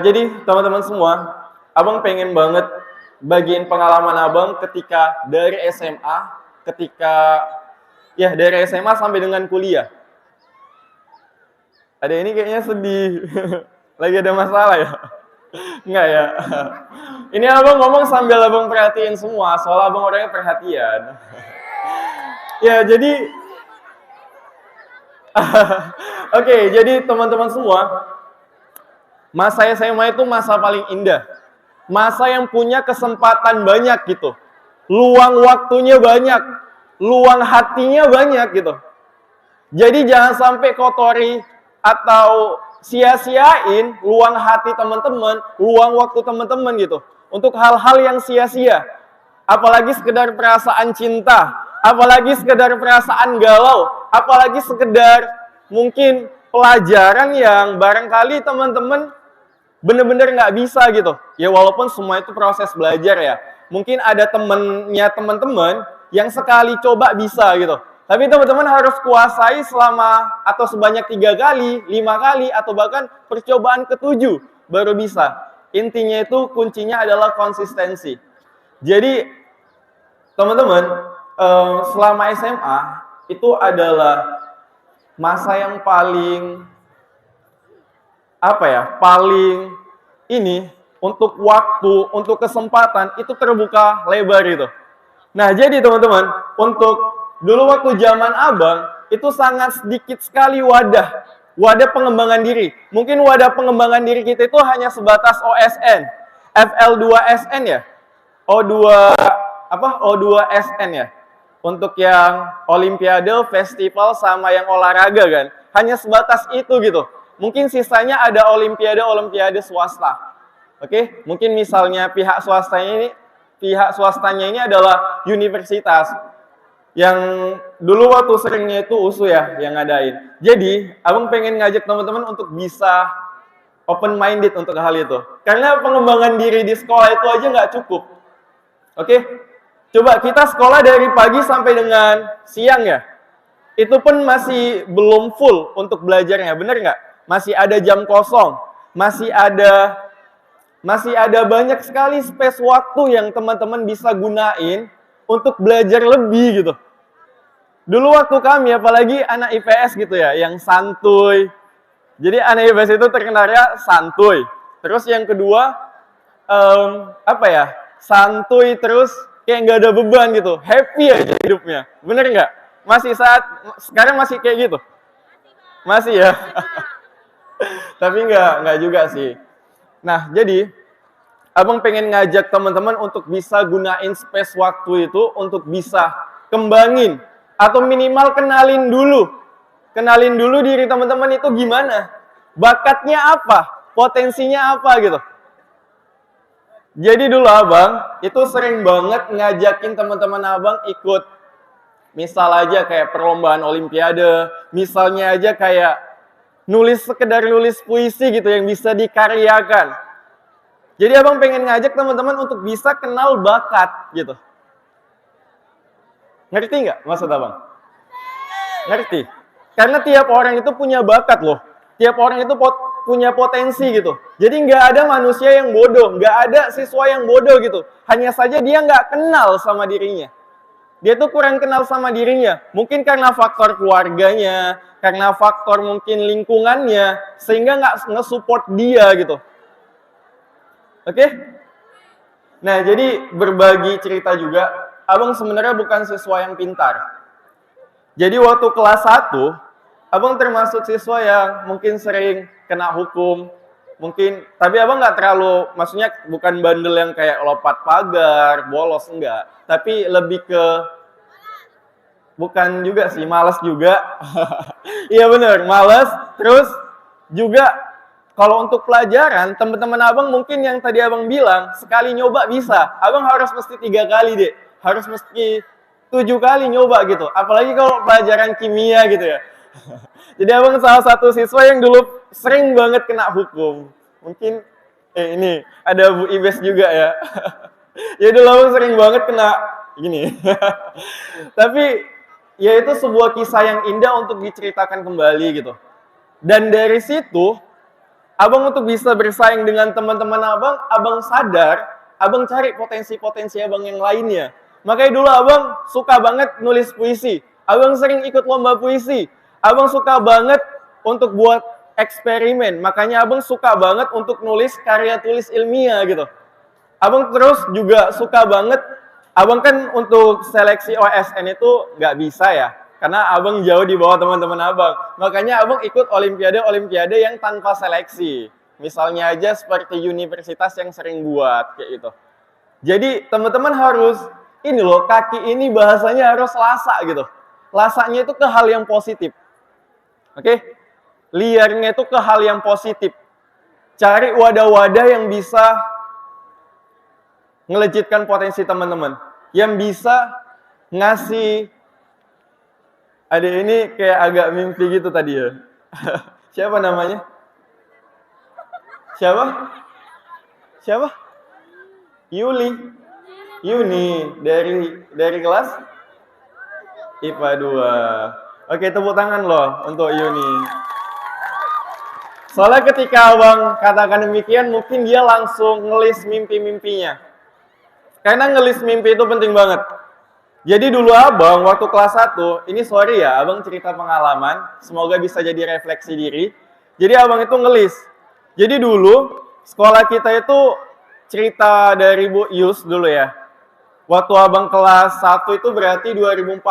Jadi teman-teman semua, abang pengen banget bagiin pengalaman abang ketika dari SMA, ketika ya dari SMA sampai dengan kuliah. Ada ini kayaknya sedih, lagi ada masalah ya? Enggak ya? Ini abang ngomong sambil abang perhatiin semua, soal abang orangnya perhatian. Ya jadi, oke, jadi teman-teman semua, masa SMA itu masa paling indah. Masa yang punya kesempatan banyak gitu. Luang waktunya banyak. Luang hatinya banyak gitu. Jadi jangan sampai kotori atau sia-siain luang hati teman-teman, luang waktu teman-teman gitu. Untuk hal-hal yang sia-sia. Apalagi sekedar perasaan cinta. Apalagi sekedar perasaan galau. Apalagi sekedar mungkin pelajaran yang barangkali teman-teman bener-bener nggak bisa gitu. Ya walaupun semua itu proses belajar ya. Mungkin ada temennya teman-teman yang sekali coba bisa gitu. Tapi teman-teman harus kuasai selama atau sebanyak 3 kali, 5 kali, atau bahkan percobaan ke-7 baru bisa. Intinya itu kuncinya adalah konsistensi. Jadi teman-teman, selama SMA itu adalah masa yang paling paling ini untuk waktu, untuk kesempatan itu terbuka lebar itu. Nah, jadi teman-teman, untuk dulu waktu zaman abang itu sangat sedikit sekali wadah pengembangan diri. Mungkin wadah pengembangan diri kita itu hanya sebatas OSN, FL2SN ya, O2 O2SN ya. Untuk yang olimpiade, festival sama yang olahraga kan, hanya sebatas itu gitu. Mungkin sisanya ada olimpiade swasta. Oke, mungkin misalnya pihak swastanya ini adalah universitas yang dulu waktu seringnya itu USU ya yang ngadain. Jadi, abang pengen ngajak teman-teman untuk bisa open minded untuk hal itu. Karena pengembangan diri di sekolah itu aja nggak cukup. Oke, coba kita sekolah dari pagi sampai dengan siang ya. Itu pun masih belum full untuk belajarnya, bener nggak? Masih ada jam kosong, masih ada banyak sekali space waktu yang teman-teman bisa gunain untuk belajar lebih gitu. Dulu waktu kami, apalagi anak IPS gitu ya, yang santuy. Jadi anak IPS itu terkenalnya santuy. Terus yang kedua, santuy terus kayak nggak ada beban gitu, happy aja hidupnya. Bener nggak? Sekarang masih kayak gitu? Masih ya? Tapi nggak juga sih. Nah, jadi abang pengen ngajak teman-teman untuk bisa gunain space waktu itu untuk bisa kembangin atau minimal kenalin dulu. Kenalin dulu diri teman-teman itu gimana? Bakatnya apa? Potensinya apa gitu. Jadi dulu abang itu sering banget ngajakin teman-teman abang ikut misal aja kayak perlombaan olimpiade, misalnya aja kayak sekedar nulis puisi gitu yang bisa dikaryakan. Jadi abang pengen ngajak teman-teman untuk bisa kenal bakat gitu. Ngerti nggak maksud abang? Ngerti? Karena tiap orang itu punya bakat loh. Tiap orang itu punya potensi gitu. Jadi nggak ada manusia yang bodoh, nggak ada siswa yang bodoh gitu. Hanya saja dia nggak kenal sama dirinya. Dia tuh kurang kenal sama dirinya. Mungkin karena faktor keluarganya, karena faktor mungkin lingkungannya, sehingga nggak nge-support dia gitu. Oke? Nah, jadi berbagi cerita juga, abang sebenarnya bukan siswa yang pintar. Jadi waktu kelas 1, abang termasuk siswa yang mungkin sering kena hukum, tapi abang nggak terlalu, maksudnya bukan bandel yang kayak lompat pagar, bolos, enggak. Tapi lebih ke, bukan juga sih, malas juga. Iya bener, malas. Terus juga kalau untuk pelajaran, teman-teman abang mungkin yang tadi abang bilang, sekali nyoba bisa. Abang harus mesti 3 kali deh. Harus mesti 7 kali nyoba gitu. Apalagi kalau pelajaran kimia gitu ya. Jadi abang salah satu siswa yang dulu sering banget kena hukum. Mungkin, ini, ada Bu Ibes juga ya. Ya dulu abang sering banget kena gini. Tapi, ya itu sebuah kisah yang indah untuk diceritakan kembali gitu. Dan dari situ, Abang untuk bisa bersaing dengan teman-teman abang, abang sadar, abang cari potensi-potensi abang yang lainnya. Makanya dulu abang suka banget nulis puisi. Abang sering ikut lomba puisi. Abang suka banget untuk buat eksperimen. Makanya abang suka banget untuk nulis karya tulis ilmiah gitu. Abang terus juga suka banget, abang kan untuk seleksi OSN itu nggak bisa ya. Karena abang jauh di bawah teman-teman abang. Makanya abang ikut olimpiade-olimpiade yang tanpa seleksi. Misalnya aja seperti universitas yang sering buat, kayak gitu. Jadi teman-teman harus, ini loh, kaki ini bahasanya harus lasa gitu. Lasanya itu ke hal yang positif. Oke? Liarnya itu ke hal yang positif. Cari wadah-wadah yang bisa ngelejitkan potensi teman-teman. Yang bisa ngasih, adik ini kayak agak mimpi gitu tadi ya. Siapa namanya? Siapa? Siapa? Yuli. Yuni dari kelas IPA 2. Oke, tepuk tangan loh untuk Yuni. Soalnya ketika abang katakan demikian, mungkin dia langsung ngelis mimpi-mimpinya. Karena ngelis mimpi itu penting banget. Jadi dulu abang waktu kelas 1, ini sorry ya, abang cerita pengalaman, semoga bisa jadi refleksi diri. Jadi abang itu ngelis. Jadi dulu sekolah kita itu cerita dari Bu Yus dulu ya. Waktu abang kelas 1 itu berarti 2014.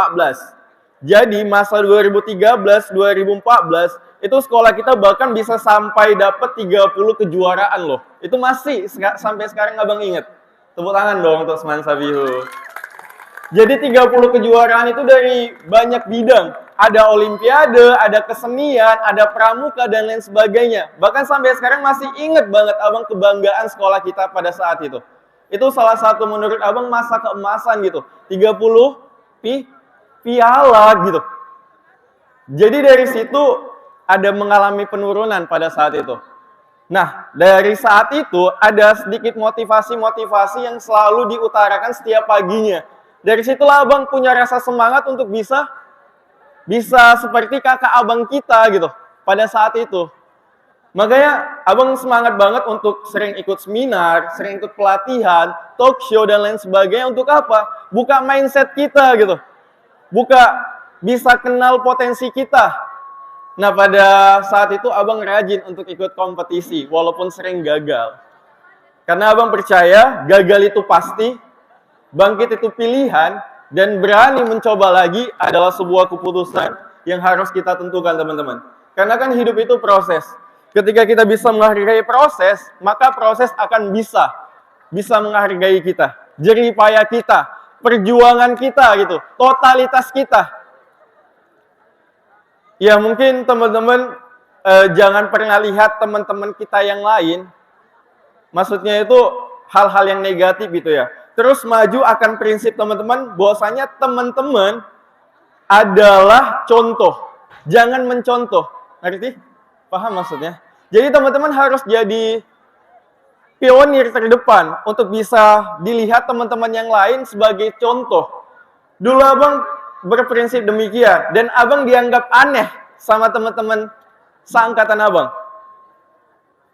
Jadi masa 2013-2014 itu sekolah kita bahkan bisa sampai dapat 30 kejuaraan loh. Itu masih sampai sekarang abang inget. Tepuk tangan dong untuk Seman Sabihu. Jadi 30 kejuaraan itu dari banyak bidang. Ada olimpiade, ada kesenian, ada pramuka, dan lain sebagainya. Bahkan sampai sekarang masih inget banget abang kebanggaan sekolah kita pada saat itu. Itu salah satu menurut abang masa keemasan gitu. 30 piala gitu. Jadi dari situ ada mengalami penurunan pada saat itu. Nah, dari saat itu ada sedikit motivasi-motivasi yang selalu diutarakan setiap paginya. Dari situlah abang punya rasa semangat untuk bisa seperti kakak abang kita gitu pada saat itu. Makanya abang semangat banget untuk sering ikut seminar, sering ikut pelatihan, talk show dan lain sebagainya. Untuk apa? Buka mindset kita gitu. Buka bisa kenal potensi kita. Nah, pada saat itu abang rajin untuk ikut kompetisi walaupun sering gagal. Karena abang percaya gagal itu pasti, bangkit itu pilihan, dan berani mencoba lagi adalah sebuah keputusan yang harus kita tentukan, teman-teman. Karena kan hidup itu proses. Ketika kita bisa menghargai proses, maka proses akan bisa menghargai kita. Jerih payah kita, perjuangan kita gitu, totalitas kita. Ya mungkin teman-teman jangan pernah lihat teman-teman kita yang lain, maksudnya itu hal-hal yang negatif gitu ya. Terus maju akan prinsip teman-teman, bahwasanya teman-teman adalah contoh. Jangan mencontoh. Ngerti? Paham maksudnya? Jadi teman-teman harus jadi pionir terdepan untuk bisa dilihat teman-teman yang lain sebagai contoh. Dulu abang berprinsip demikian, dan abang dianggap aneh sama teman-teman seangkatan abang.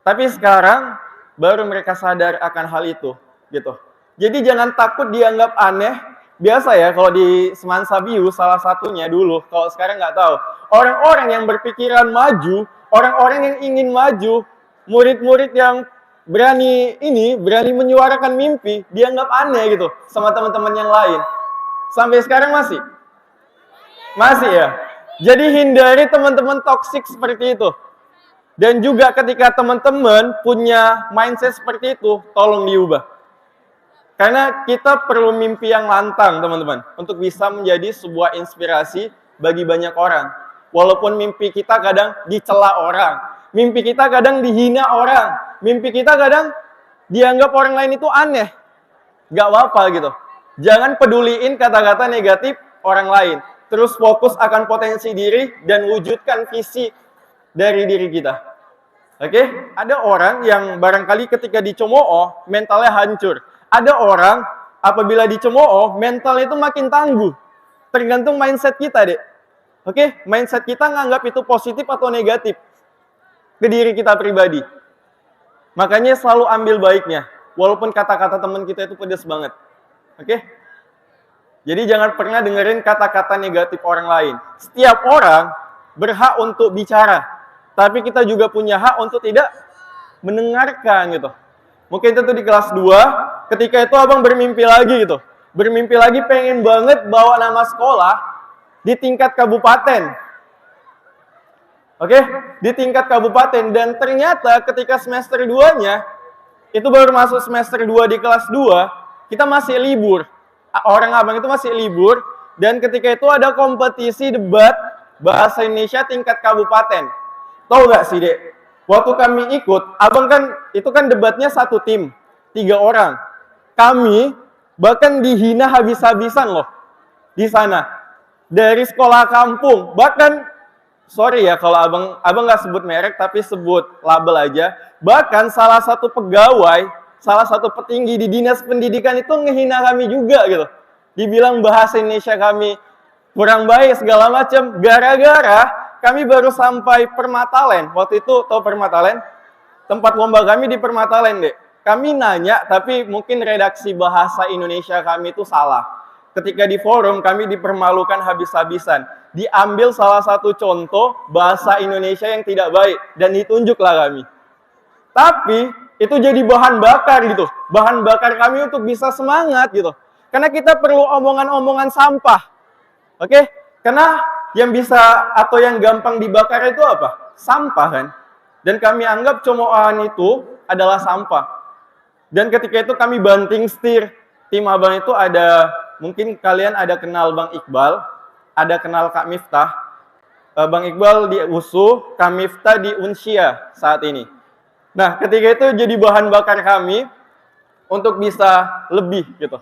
Tapi sekarang baru mereka sadar akan hal itu, gitu. Jadi jangan takut dianggap aneh. Biasa ya kalau di Seman Sabihu salah satunya dulu, kalau sekarang nggak tahu. Orang-orang yang berpikiran maju, orang-orang yang ingin maju, murid-murid yang berani menyuarakan mimpi, dianggap aneh gitu sama teman-teman yang lain. Sampai sekarang masih? Masih ya? Jadi hindari teman-teman toksik seperti itu. Dan juga ketika teman-teman punya mindset seperti itu, tolong diubah. Karena kita perlu mimpi yang lantang, teman-teman, untuk bisa menjadi sebuah inspirasi bagi banyak orang. Walaupun mimpi kita kadang dicela orang, mimpi kita kadang dihina orang, mimpi kita kadang dianggap orang lain itu aneh. Gak apa-apa gitu. Jangan peduliin kata-kata negatif orang lain. Terus fokus akan potensi diri dan wujudkan visi dari diri kita. Oke? Ada orang yang barangkali ketika dicemooh, mentalnya hancur. Ada orang, apabila dicemooh, mentalnya itu makin tangguh. Tergantung mindset kita, Dek. Oke? Mindset kita nganggap itu positif atau negatif ke diri kita pribadi. Makanya selalu ambil baiknya. Walaupun kata-kata teman kita itu pedas banget. Oke? Jadi jangan pernah dengerin kata-kata negatif orang lain. Setiap orang berhak untuk bicara. Tapi kita juga punya hak untuk tidak mendengarkan gitu. Mungkin itu di kelas 2, ketika itu abang bermimpi lagi gitu. Bermimpi lagi pengen banget bawa nama sekolah di tingkat kabupaten. Oke? Di tingkat kabupaten. Dan ternyata ketika semester 2-nya, itu baru masuk semester 2 di kelas 2, kita masih libur. Orang abang itu masih libur. Dan ketika itu ada kompetisi debat bahasa Indonesia tingkat kabupaten. Tahu gak sih, Dek? Waktu kami ikut, abang kan, itu kan debatnya satu tim, 3 orang. Kami bahkan dihina habis-habisan loh, di sana. Dari sekolah kampung, bahkan, sorry ya kalau abang nggak sebut merek, tapi sebut label aja. Bahkan salah satu pegawai, salah satu petinggi di dinas pendidikan itu ngehina kami juga gitu. Dibilang bahasa Indonesia kami kurang baik segala macam, gara-gara kami baru sampai Permatalen. Waktu itu, tahu Permatalen? Tempat lomba kami di Permatalen, Dek. Kami nanya, tapi mungkin redaksi bahasa Indonesia kami itu salah. Ketika di forum, kami dipermalukan habis-habisan. Diambil salah satu contoh bahasa Indonesia yang tidak baik. Dan ditunjuklah kami. Tapi, itu jadi bahan bakar gitu. Bahan bakar kami untuk bisa semangat gitu. Karena kita perlu omongan-omongan sampah. Oke? Karena yang bisa atau yang gampang dibakar itu apa? Sampah kan? Dan kami anggap cemoohan itu adalah sampah. Dan ketika itu kami banting setir. Tim abang itu ada, mungkin kalian ada kenal Bang Iqbal, ada kenal Kak Miftah. Bang Iqbal di USU, Kak Miftah di Unsia saat ini. Nah, ketika itu jadi bahan bakar kami untuk bisa lebih gitu.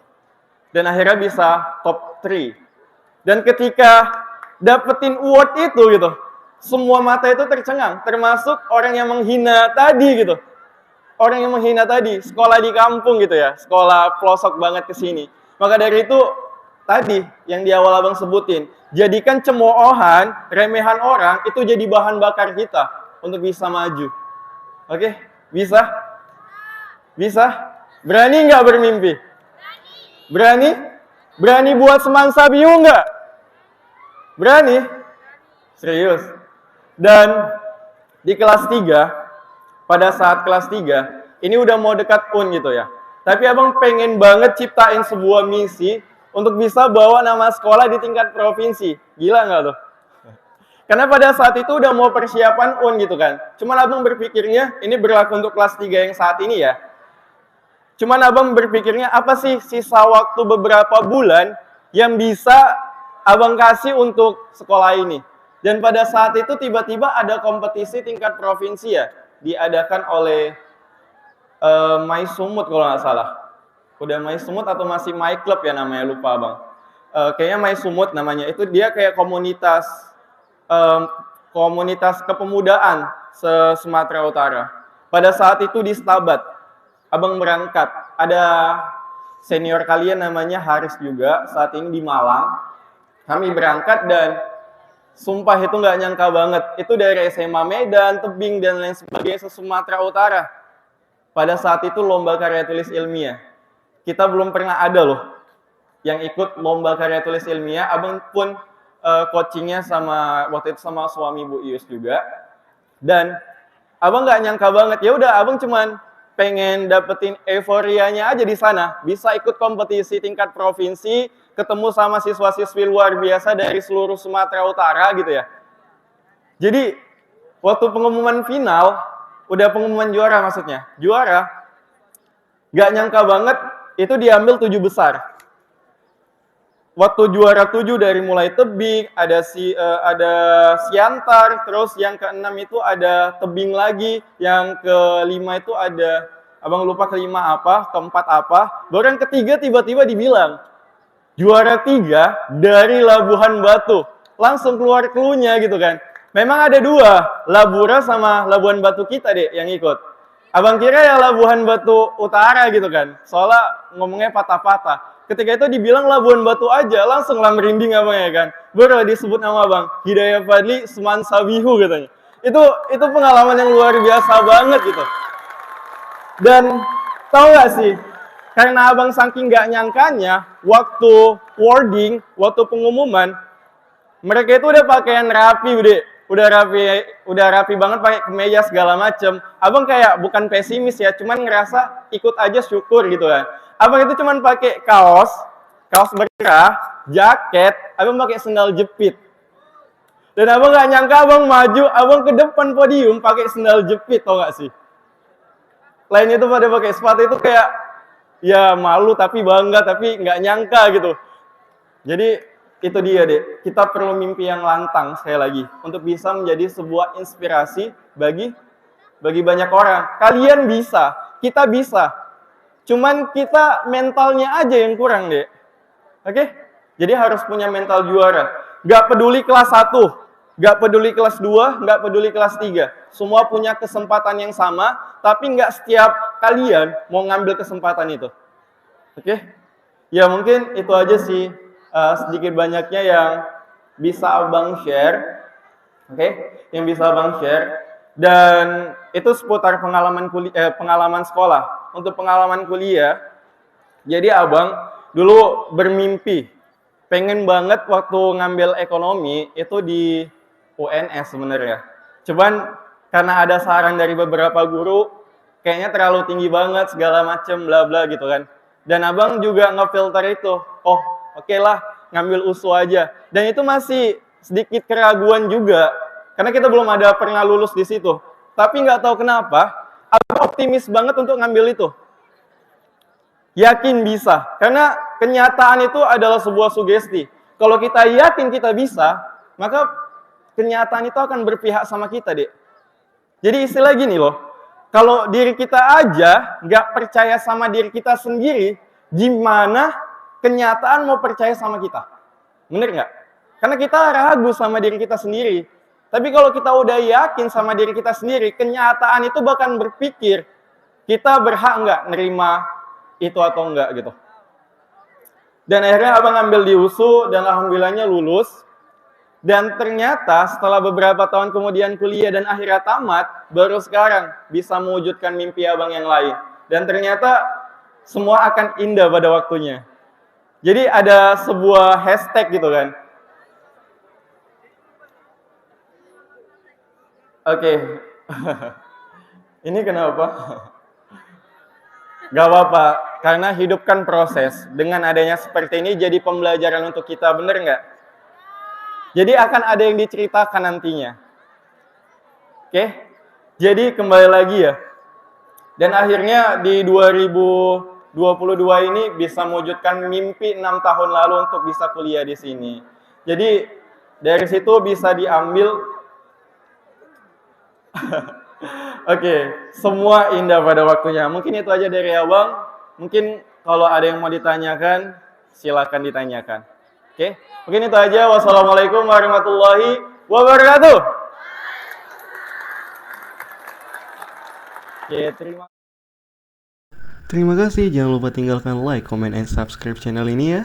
Dan akhirnya bisa top 3. Dan ketika dapetin award itu gitu, semua mata itu tercengang, termasuk orang yang menghina tadi gitu. Orang yang menghina tadi, sekolah di kampung gitu ya, sekolah pelosok banget ke sini. Maka dari itu, tadi yang di awal abang sebutin, jadikan cemoohan, remehan orang, itu jadi bahan bakar kita untuk bisa maju. Oke? Bisa? Bisa? Berani nggak bermimpi? Berani? Berani buat semangsa biu nggak? Berani? Serius? Dan di kelas 3, pada saat kelas 3, ini udah mau dekat UN gitu ya. Tapi abang pengen banget ciptain sebuah misi untuk bisa bawa nama sekolah di tingkat provinsi. Gila nggak tuh? Karena pada saat itu udah mau persiapan UN gitu kan. Cuman abang berpikirnya, ini berlaku untuk kelas 3 yang saat ini ya. Cuman abang berpikirnya, apa sih sisa waktu beberapa bulan yang bisa abang kasih untuk sekolah ini. Dan pada saat itu tiba-tiba ada kompetisi tingkat provinsi ya. Diadakan oleh My Sumut kalau nggak salah. Udah My Sumut atau masih My Club ya namanya, lupa abang. Kayaknya My Sumut namanya. Itu dia kayak komunitas kepemudaan se-Sumatera Utara. Pada saat itu di Stabat, abang berangkat. Ada senior kalian namanya Haris juga, saat ini di Malang. Kami berangkat dan sumpah itu nggak nyangka banget. Itu dari SMA Medan, Tebing, dan lain sebagainya se-Sumatera Utara. Pada saat itu lomba karya tulis ilmiah. Kita belum pernah ada loh yang ikut lomba karya tulis ilmiah. Abang pun coachingnya sama waktu itu sama suami Bu Ius juga. Dan abang nggak nyangka banget. Ya udah, abang cuman pengen dapetin euforianya aja di sana. Bisa ikut kompetisi tingkat provinsi, ketemu sama siswa-siswi luar biasa dari seluruh Sumatera Utara gitu ya. Jadi, waktu pengumuman final, udah pengumuman juara maksudnya. Juara, gak nyangka banget, itu diambil 7 besar. Waktu juara 7 dari mulai Tebing, ada Siantar, terus yang ke-6 itu ada Tebing lagi, yang ke-5 itu ada, abang lupa ke-5 apa, ke-4 apa, baru yang ketiga tiba-tiba dibilang, juara 3 dari Labuhan Batu. Langsung keluar clue-nya gitu kan. Memang ada 2, Labura sama Labuhan Batu kita deh yang ikut. Abang kira ya Labuhan Batu Utara gitu kan. Soalnya ngomongnya patah-patah. Ketika itu dibilang Labuhan Batu aja, langsung lah merinding abang ya kan. Baru disebut nama abang, Hidayah Fadli Seman Sabihu katanya. Itu pengalaman yang luar biasa banget gitu. Dan tahu nggak sih, karena abang saking nggak nyangkanya, waktu wording, waktu pengumuman, mereka itu udah pakaian rapi, udah rapi banget pakai kemeja segala macem. Abang kayak bukan pesimis ya, cuman ngerasa ikut aja syukur gitu kan. Abang itu cuman pakai kaos berkerah, jaket, abang pakai sendal jepit. Dan abang nggak nyangka abang maju, abang ke depan podium pakai sendal jepit, tau gak sih? Lainnya tuh pada pakai sepatu itu kayak ya malu tapi bangga tapi nggak nyangka gitu. Jadi itu dia deh, kita perlu mimpi yang lantang sekali lagi untuk bisa menjadi sebuah inspirasi bagi banyak orang. Kalian bisa, kita bisa. Cuman kita mentalnya aja yang kurang deh. Oke? Jadi harus punya mental juara. Gak peduli kelas 1, gak peduli kelas 2, gak peduli kelas 3. Semua punya kesempatan yang sama, tapi gak setiap kalian mau ngambil kesempatan itu. Oke? Ya mungkin itu aja sih sedikit banyaknya yang bisa abang share. Oke? Yang bisa abang share. Dan itu seputar pengalaman sekolah. Untuk pengalaman kuliah, jadi abang dulu bermimpi pengen banget waktu ngambil ekonomi itu di UNS sebenarnya. Cuman karena ada saran dari beberapa guru, kayaknya terlalu tinggi banget segala macem bla bla gitu kan. Dan abang juga ngefilter itu. Oh, oke lah, ngambil USU aja. Dan itu masih sedikit keraguan juga, karena kita belum ada pernah lulus di situ. Tapi nggak tahu kenapa, abang optimis banget untuk ngambil itu. Yakin bisa, karena kenyataan itu adalah sebuah sugesti. Kalau kita yakin kita bisa, maka kenyataan itu akan berpihak sama kita, Dek. Jadi istilah gini loh, kalau diri kita aja nggak percaya sama diri kita sendiri, gimana kenyataan mau percaya sama kita? Bener nggak? Karena kita ragu sama diri kita sendiri. Tapi kalau kita udah yakin sama diri kita sendiri, kenyataan itu bahkan berpikir, kita berhak nggak nerima itu atau enggak gitu. Dan akhirnya abang ngambil di USU dan alhamdulillahnya lulus. Dan ternyata setelah beberapa tahun kemudian kuliah dan akhirnya tamat, baru sekarang bisa mewujudkan mimpi abang yang lain. Dan ternyata semua akan indah pada waktunya. Jadi ada sebuah hashtag gitu kan. Oke. Ini kenapa? Gak apa-apa, karena hidupkan proses. Dengan adanya seperti ini jadi pembelajaran untuk kita, bener nggak? Jadi akan ada yang diceritakan nantinya. Oke? Jadi kembali lagi ya. Dan akhirnya di 2022 ini bisa mewujudkan mimpi 6 tahun lalu untuk bisa kuliah di sini. Jadi dari situ bisa diambil Oke, semua indah pada waktunya. Mungkin itu aja dari abang. Mungkin kalau ada yang mau ditanyakan, silakan ditanyakan. Oke, mungkin itu aja. Wassalamualaikum warahmatullahi wabarakatuh. Oke, terima kasih. Jangan lupa tinggalkan like, comment, and subscribe channel ini ya.